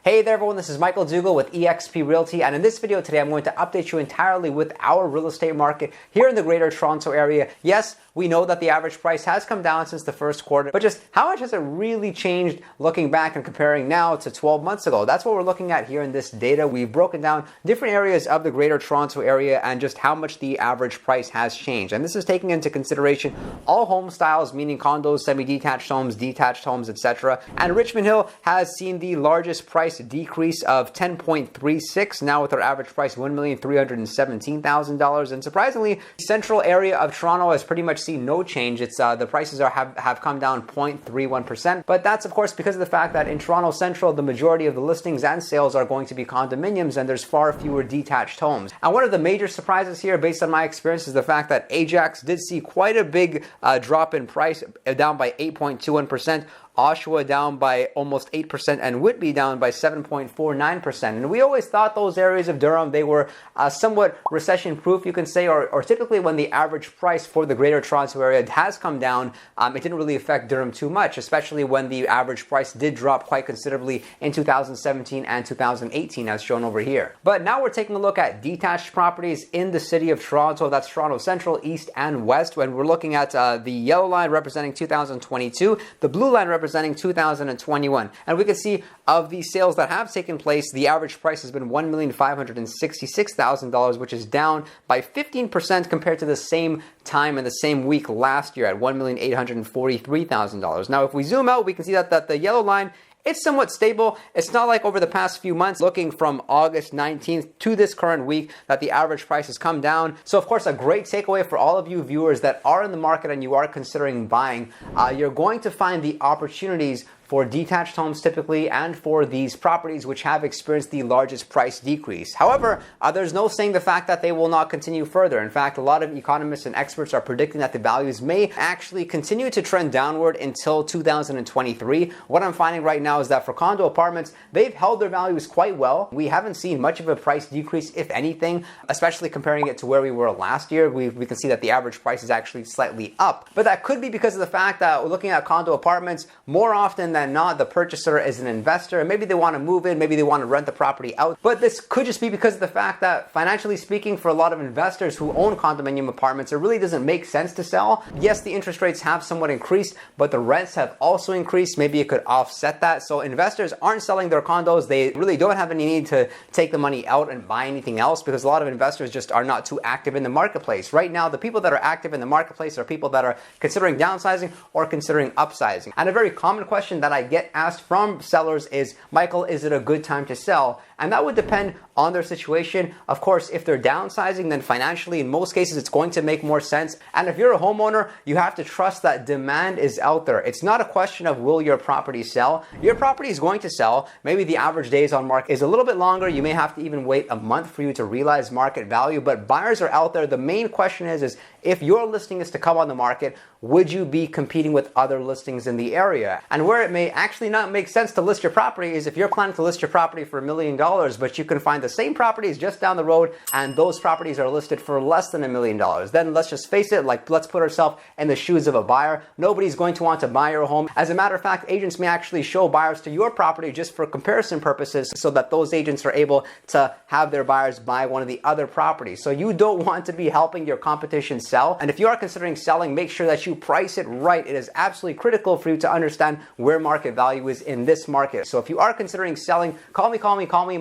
Hey there everyone, this is Michael Dougal with eXp Realty, and in this video today I'm going to update you entirely with our real estate market here in the Greater Toronto Area. Yes, we know that the average price has come down since the first quarter, but just how much has it really changed looking back and comparing now to 12 months ago? That's what we're looking at here in this data. We've broken down different areas of the Greater Toronto Area and just how much the average price has changed. And this is taking into consideration all home styles, meaning condos, semi-detached homes, detached homes, etc. And Richmond Hill has seen the largest price decrease of 10.36, now with our average price $1,317,000. And surprisingly, the central area of Toronto has pretty much seen no change. It's the prices have come down 0.31%, but that's of course because of the fact that in Toronto Central, the majority of the listings and sales are going to be condominiums, and there's far fewer detached homes. And one of the major surprises here, based on my experience, is the fact that Ajax did see quite a big drop in price, down by 8.21%. Oshawa down by almost 8%, and Whitby down by 7.49%. And we always thought those areas of Durham, they were somewhat recession-proof, you can say, or typically when the average price for the Greater Toronto Area has come down, it didn't really affect Durham too much, especially when the average price did drop quite considerably in 2017 and 2018, as shown over here. But now we're taking a look at detached properties in the city of Toronto. That's Toronto Central, East, and West. When we're looking at the yellow line representing 2022, the blue line representing 2021. And we can see of the sales that have taken place, the average price has been $1,566,000, which is down by 15% compared to the same time in the same week last year at $1,843,000. Now, if we zoom out, we can see that the yellow line, it's somewhat stable. It's not like over the past few months, looking from August 19th to this current week, that the average price has come down. So of course, a great takeaway for all of you viewers that are in the market and you are considering buying, you're going to find the opportunities for detached homes typically, and for these properties which have experienced the largest price decrease. However, there's no saying the fact that they will not continue further. In fact, a lot of economists and experts are predicting that the values may actually continue to trend downward until 2023. What I'm finding right now is that for condo apartments, they've held their values quite well. We haven't seen much of a price decrease, if anything, especially comparing it to where we were last year. We can see that the average price is actually slightly up. But that could be because of the fact that we're looking at condo apartments, more often than not, the purchaser is an investor, and maybe they want to move in, maybe they want to rent the property out. But this could just be because of the fact that, financially speaking, for a lot of investors who own condominium apartments, it really doesn't make sense to sell. Yes, the interest rates have somewhat increased, but the rents have also increased. Maybe it could offset that. So investors aren't selling their condos. They really don't have any need to take the money out and buy anything else, because a lot of investors just are not too active in the marketplace. Right now, the people that are active in the marketplace are people that are considering downsizing or considering upsizing. And a very common question that I get asked from sellers is, Michael, is it a good time to sell? And that would depend on their situation. Of course, if they're downsizing, then financially, in most cases, it's going to make more sense. And if you're a homeowner, you have to trust that demand is out there. It's not a question of will your property sell. Your property is going to sell. Maybe the average days on market is a little bit longer. You may have to even wait a month for you to realize market value, but buyers are out there. The main question is if your listing is to come on the market, would you be competing with other listings in the area? And where it may actually not make sense to list your property is if you're planning to list your property for $1 million, but you can find the same properties just down the road, and those properties are listed for less than $1 million. Then let's just face it, let's put ourselves in the shoes of a buyer. Nobody's going to want to buy your home. As a matter of fact, agents may actually show buyers to your property just for comparison purposes, so that those agents are able to have their buyers buy one of the other properties. So you don't want to be helping your competition sell. And if you are considering selling, make sure that you price it right. It is absolutely critical for you to understand where market value is in this market. So if you are considering selling, call me.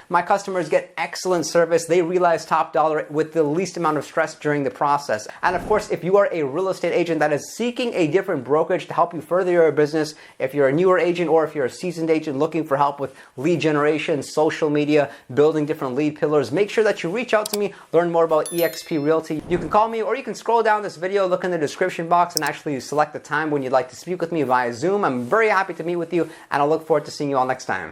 My customers get excellent service. They realize top dollar with the least amount of stress during the process. And of course, if you are a real estate agent that is seeking a different brokerage to help you further your business, if you're a newer agent or if you're a seasoned agent looking for help with lead generation, social media, building different lead pillars, make sure that you reach out to me, learn more about eXp Realty. You can call me, or you can scroll down this video, look in the description box, and actually select the time when you'd like to speak with me via Zoom. I'm very happy to meet with you, and I look forward to seeing you all next time.